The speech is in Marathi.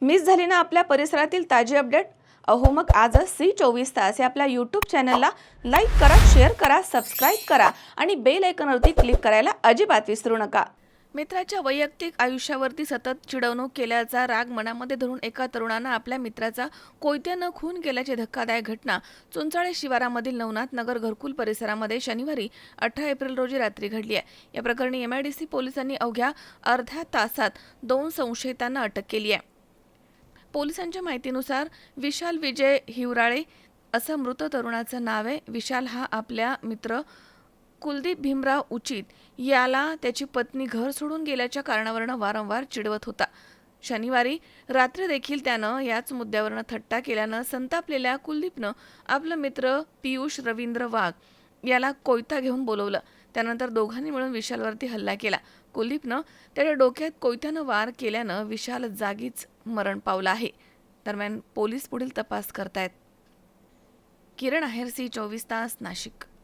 मिस झाली ना आपल्या परिसरातील ताजी अपडेट? अहो मग आजच C24 तास या आपल्या यूट्यूब चॅनलला लाईक करा, शेअर करा, सबस्क्राईब करा आणि बेल आयकॉनवरती क्लिक करायला अजिबात विसरू नका. मित्राच्या वैयक्तिक आयुष्यावरती सतत चिडवणूक केल्याचा राग मनामध्ये धरून एका तरुणानं आपल्या मित्राचा कोयत्यानं खून केल्याची धक्कादायक घटना चुंचाळे शिवारामधील नवनाथ नगर घरकुल परिसरामध्ये शनिवारी 18 एप्रिल रोजी रात्री घडली आहे. या प्रकरणी MIDC पोलिसांनी अवघ्या अर्ध्या तासात 2 संशयितांना अटक केली आहे. पोलिसांच्या माहितीनुसार विशाल विजय हिवराळे असं मृत तरुणाचं नाव आहे. विशाल हा आपल्या मित्र कुलदीप भीमराव उचित याला त्याची पत्नी घर सोडून गेल्याच्या कारणावरून वारंवार चिडवत होता. शनिवारी रात्री देखील त्यानं याच मुद्द्यावरून थट्टा केल्यानं संतापलेल्या कुलदीपनं आपला मित्र पियुष रवींद्र वाघ याला कोयता घेऊन बोलवलं. त्यानंतर दोघांनी मिळून विशालवरती हल्ला केला. कुलदीपनं त्याच्या डोक्यात कोयत्यानं वार केल्यानं विशाल जागीच मरण पावला आहे. दरम्यान पोलीस पुढील तपास करतायत. किरण आहेर, C24 तास, नाशिक.